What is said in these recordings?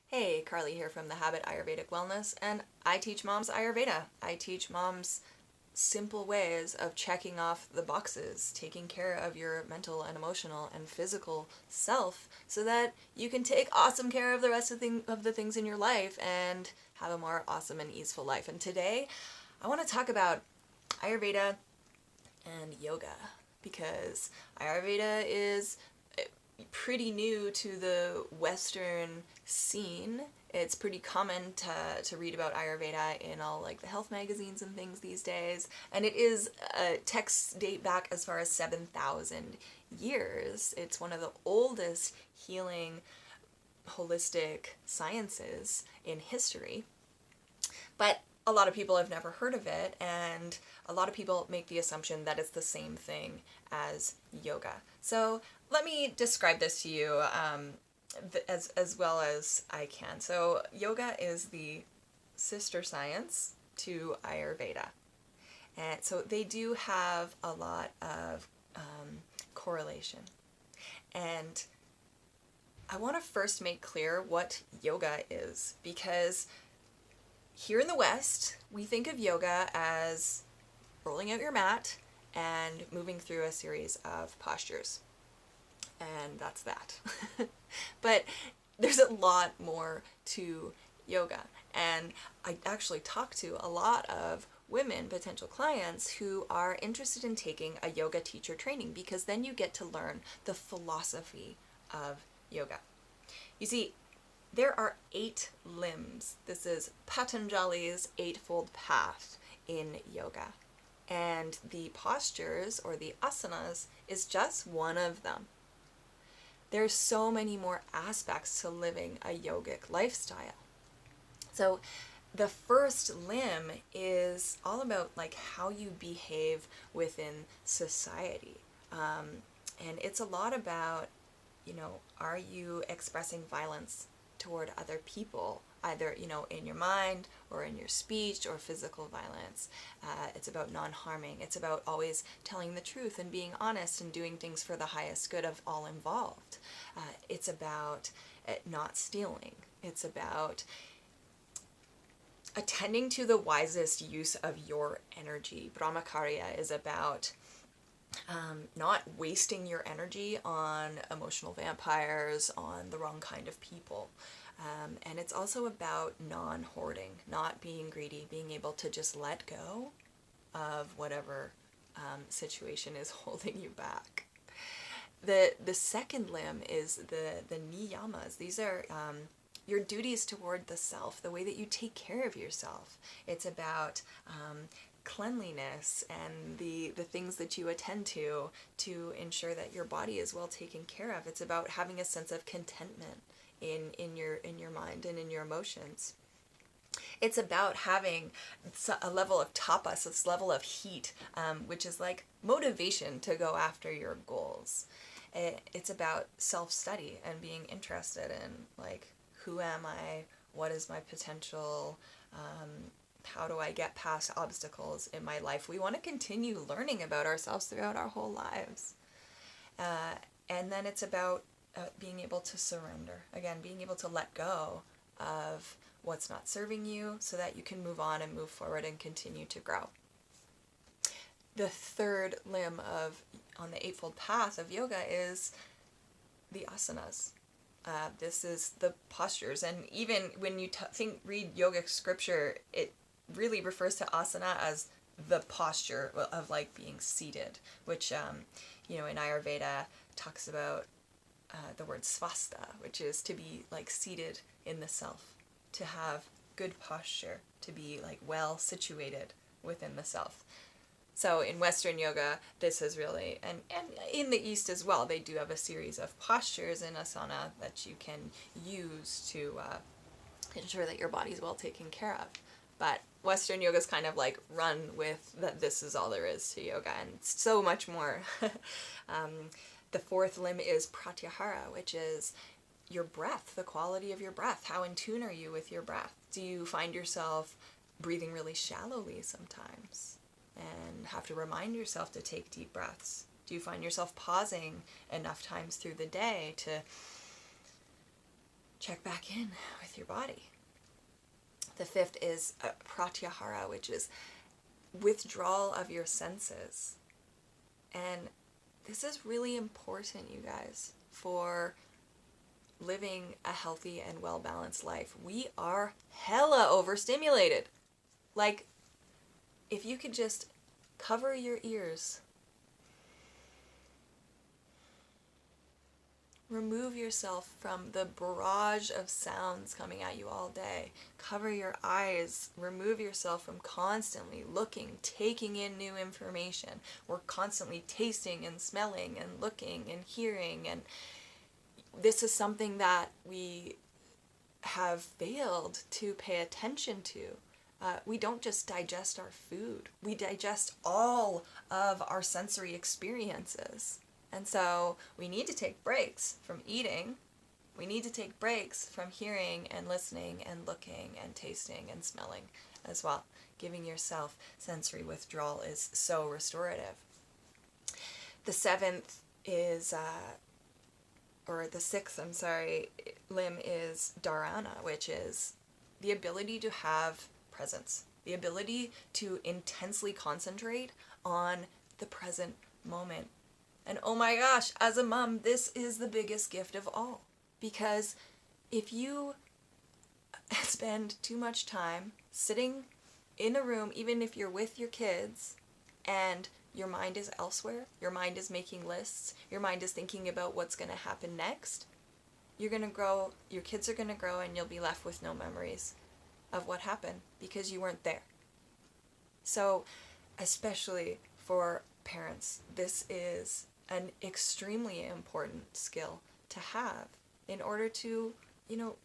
Hey, Carly here from The Habit Ayurvedic Wellness, and I teach moms Ayurveda. I teach moms simple ways of checking off the boxes, taking care of your mental and emotional and physical self so that you can take awesome care of the rest of the things in your life and have a more awesome and easeful life. And today, I want to talk about Ayurveda and yoga because Ayurveda is pretty new to the Western scene. It's pretty common to read about Ayurveda in all like the health magazines and things these days. And it is texts date back as far as 7,000 years. It's one of the oldest healing holistic sciences in history. But a lot of people have never heard of it, and a lot of people make the assumption that it's the same thing as yoga. So let me describe this to you as well as I can. So yoga is the sister science to Ayurveda. And so they do have a lot of correlation. And I want to first make clear what yoga is, because here in the West, we think of yoga as rolling out your mat and moving through a series of postures. And that's that. But there's a lot more to yoga. And I actually talk to a lot of women, potential clients, who are interested in taking a yoga teacher training because then you get to learn the philosophy of yoga. You see, there are 8 limbs. This is Patanjali's Eightfold Path in yoga. And the postures, or the asanas, is just one of them. There's so many more aspects to living a yogic lifestyle. So the first limb is all about like how you behave within society. And it's a lot about, are you expressing violence toward other people, either, in your mind or in your speech or physical violence. It's about non-harming. It's about always telling the truth and being honest and doing things for the highest good of all involved. It's about not stealing. It's about attending to the wisest use of your energy. Brahmacharya is about not wasting your energy on emotional vampires, on the wrong kind of people. And it's also about non-hoarding, not being greedy, being able to just let go of whatever situation is holding you back. The second limb is the niyamas. These are your duties toward the self, the way that you take care of yourself. It's about cleanliness and the things that you attend to ensure that your body is well taken care of. It's about having a sense of contentment in your mind and in your emotions. It's about having a level of tapas, this level of heat, which is like motivation to go after your goals. It's about self-study and being interested in like, who am I? What is my potential? How do I get past obstacles in my life? We want to continue learning about ourselves throughout our whole lives. And then it's about being able to surrender. Again, being able to let go of what's not serving you so that you can move on and move forward and continue to grow. The third limb on the Eightfold Path of yoga is the asanas. This is the postures, and even when you read yogic scripture, it really refers to asana as the posture of like being seated, which in Ayurveda talks about the word svasta, which is to be like seated in the self, to have good posture, to be like well situated within the self. So in Western yoga, this is really, and in the East as well, they do have a series of postures in asana that you can use to ensure that your body's well taken care of. But Western yoga is kind of like run with that this is all there is to yoga, and so much more. The fourth limb is pratyahara, which is your breath, the quality of your breath. How in tune are you with your breath? Do you find yourself breathing really shallowly sometimes and have to remind yourself to take deep breaths? Do you find yourself pausing enough times through the day to check back in with your body. The fifth is pratyahara, which is withdrawal of your senses. And this is really important, you guys, for living a healthy and well-balanced life. We are hella overstimulated. Like, if you could just cover your ears, remove yourself from the barrage of sounds coming at you all day. Cover your eyes. Remove yourself from constantly looking, taking in new information. We're constantly tasting and smelling and looking and hearing. And this is something that we have failed to pay attention to. We don't just digest our food. We digest all of our sensory experiences. And so we need to take breaks from eating. We need to take breaks from hearing and listening and looking and tasting and smelling as well. Giving yourself sensory withdrawal is so restorative. The seventh is, the sixth, limb is dharana, which is the ability to have presence, the ability to intensely concentrate on the present moment. And oh my gosh, as a mom, this is the biggest gift of all. Because if you spend too much time sitting in a room, even if you're with your kids, and your mind is elsewhere, your mind is making lists, your mind is thinking about what's going to happen next, you're going to grow, your kids are going to grow, and you'll be left with no memories of what happened because you weren't there. So, especially for parents, this is an extremely important skill to have in order to,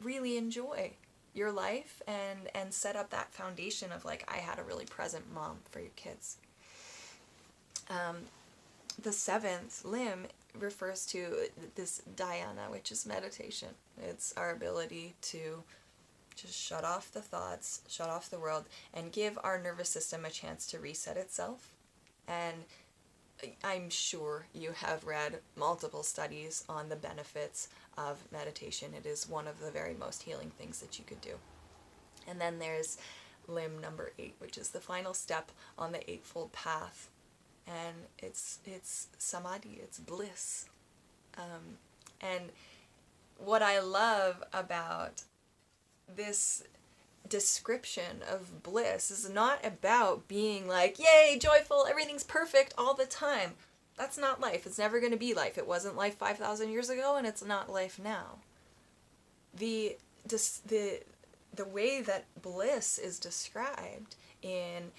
really enjoy your life and set up that foundation of like, I had a really present mom for your kids. The seventh limb refers to this dhyana, which is meditation. It's our ability to just shut off the thoughts, shut off the world, and give our nervous system a chance to reset itself. And I'm sure you have read multiple studies on the benefits of meditation. It is one of the very most healing things that you could do. And then there's limb number 8, which is the final step on the Eightfold Path. And it's samadhi, it's bliss. And what I love about this description of bliss is not about being like, yay, joyful, everything's perfect all the time. That's not life. It's never going to be life. It wasn't life 5,000 years ago, and it's not life now. The way that bliss is described in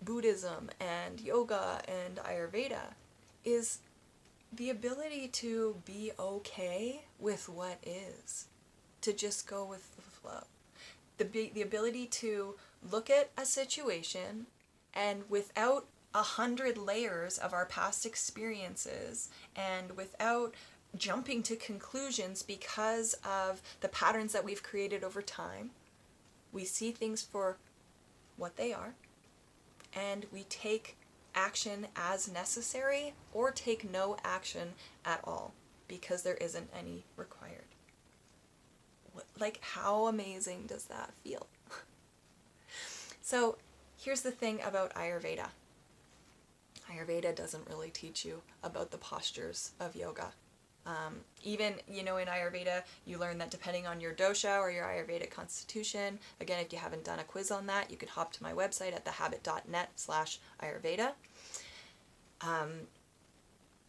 Buddhism and yoga and Ayurveda is the ability to be okay with what is, to just go with the flow. The ability to look at a situation and without 100 layers of our past experiences and without jumping to conclusions because of the patterns that we've created over time, we see things for what they are and we take action as necessary or take no action at all because there isn't any required. Like, how amazing does that feel? So here's the thing about Ayurveda. Ayurveda doesn't really teach you about the postures of yoga. Even, in Ayurveda, you learn that depending on your dosha or your Ayurvedic constitution, again, if you haven't done a quiz on that, you could hop to my website at thehabit.net/Ayurveda.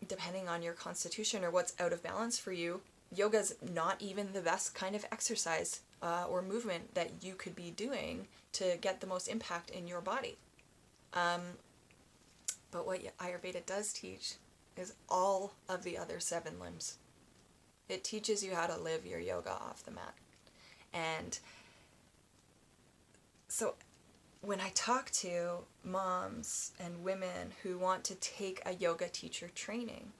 Depending on your constitution or what's out of balance for you, yoga's not even the best kind of exercise or movement that you could be doing to get the most impact in your body. But what Ayurveda does teach is all of the other 7 limbs. It teaches you how to live your yoga off the mat. And so when I talk to moms and women who want to take a yoga teacher training,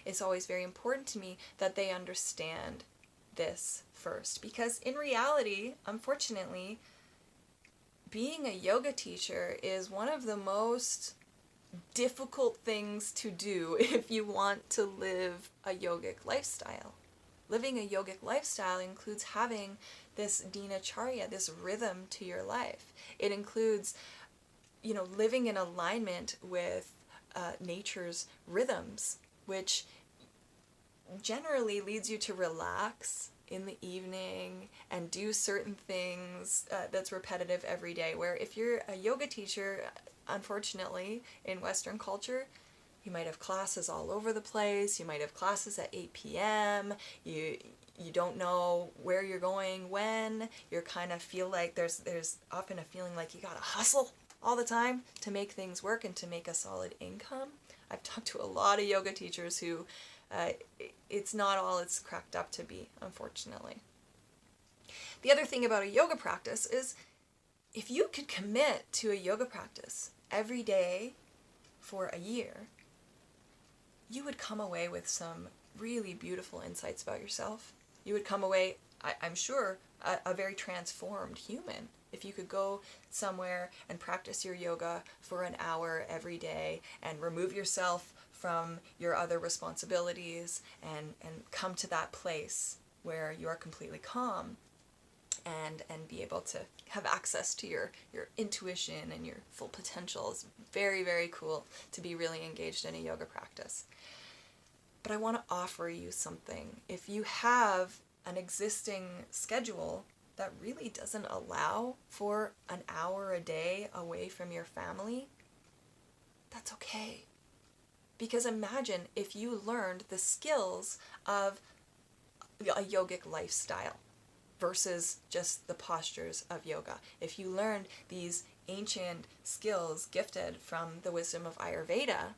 it's always very important to me that they understand this first. Because in reality, unfortunately, being a yoga teacher is one of the most difficult things to do if you want to live a yogic lifestyle. Living a yogic lifestyle includes having this dinacharya, this rhythm to your life. It includes, living in alignment with nature's rhythms, which generally leads you to relax in the evening and do certain things that's repetitive every day. Where if you're a yoga teacher, unfortunately, in Western culture, you might have classes all over the place. You might have classes at 8 p.m. You don't know where you're going when. You kind of feel like there's often a feeling like you gotta hustle all the time to make things work and to make a solid income. I've talked to a lot of yoga teachers who it's not all it's cracked up to be, unfortunately. The other thing about a yoga practice is if you could commit to a yoga practice every day for a year, you would come away with some really beautiful insights about yourself. You would come away, I'm sure, a very transformed human. If you could go somewhere and practice your yoga for an hour every day and remove yourself from your other responsibilities and come to that place where you are completely calm and be able to have access to your intuition and your full potential, is very, very cool to be really engaged in a yoga practice. But I want to offer you something. If you have an existing schedule that really doesn't allow for an hour a day away from your family, that's okay. Because imagine if you learned the skills of a yogic lifestyle versus just the postures of yoga. If you learned these ancient skills gifted from the wisdom of Ayurveda,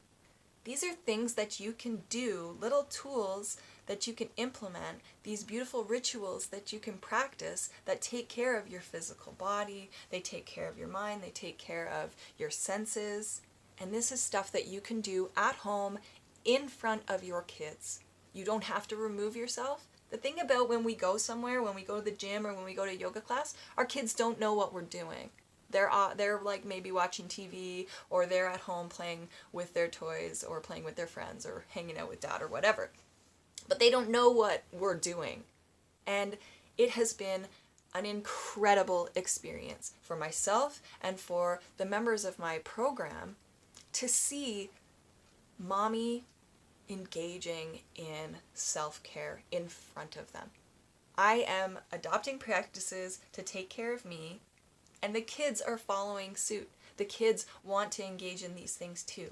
these are things that you can do, little tools that you can implement, these beautiful rituals that you can practice that take care of your physical body, they take care of your mind, they take care of your senses. And this is stuff that you can do at home in front of your kids. You don't have to remove yourself. The thing about when we go somewhere, when we go to the gym or when we go to yoga class, our kids don't know what we're doing. They're like maybe watching TV, or they're at home playing with their toys or playing with their friends or hanging out with dad or whatever. But they don't know what we're doing. And it has been an incredible experience for myself and for the members of my program to see mommy engaging in self-care in front of them. I am adopting practices to take care of me, and the kids are following suit. The kids want to engage in these things too.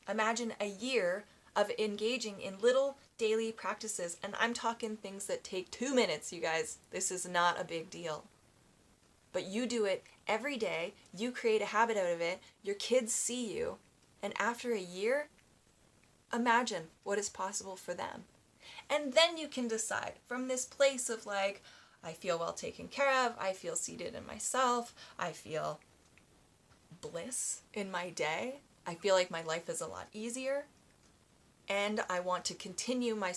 Imagine a year of engaging in little daily practices, and I'm talking things that take 2 minutes, you guys. This is not a big deal. But you do it every day, you create a habit out of it, your kids see you, and after a year, imagine what is possible for them. And then you can decide from this place of like, I feel well taken care of, I feel seated in myself, I feel bliss in my day, I feel like my life is a lot easier, and I want to continue my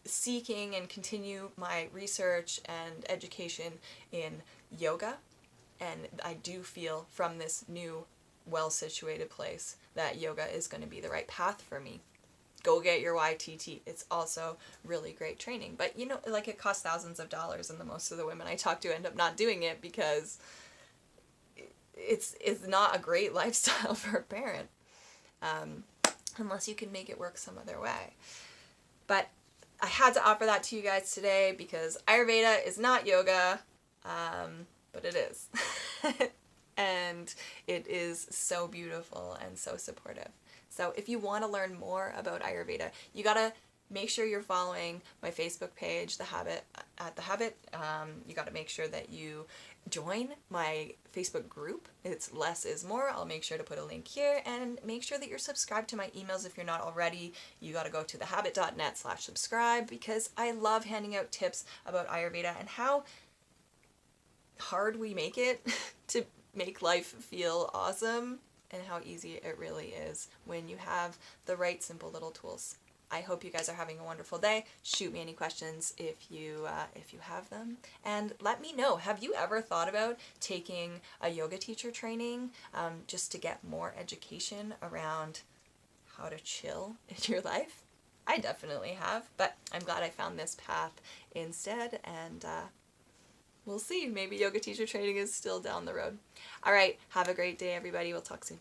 seeking and continue my research and education in yoga. And I do feel from this new, well-situated place that yoga is going to be the right path for me. Go get your YTT. It's also really great training. But, it costs thousands of dollars, and most of the women I talk to end up not doing it because it's not a great lifestyle for a parent, unless you can make it work some other way. But I had to offer that to you guys today because Ayurveda is not yoga, but it is. And it is so beautiful and so supportive. So if you want to learn more about Ayurveda, you gotta make sure you're following my Facebook page, The Habit. You gotta make sure that you join my Facebook group. It's Less is More. I'll make sure to put a link here, and make sure that you're subscribed to my emails if you're not already. You gotta go to thehabit.net/subscribe, because I love handing out tips about Ayurveda and how hard we make it to make life feel awesome, and how easy it really is when you have the right simple little tools. I hope you guys are having a wonderful day. Shoot me any questions if you have them, and let me know. Have you ever thought about taking a yoga teacher training just to get more education around how to chill in your life? I definitely have, but I'm glad I found this path instead, and we'll see. Maybe yoga teacher training is still down the road. All right, have a great day, everybody. We'll talk soon.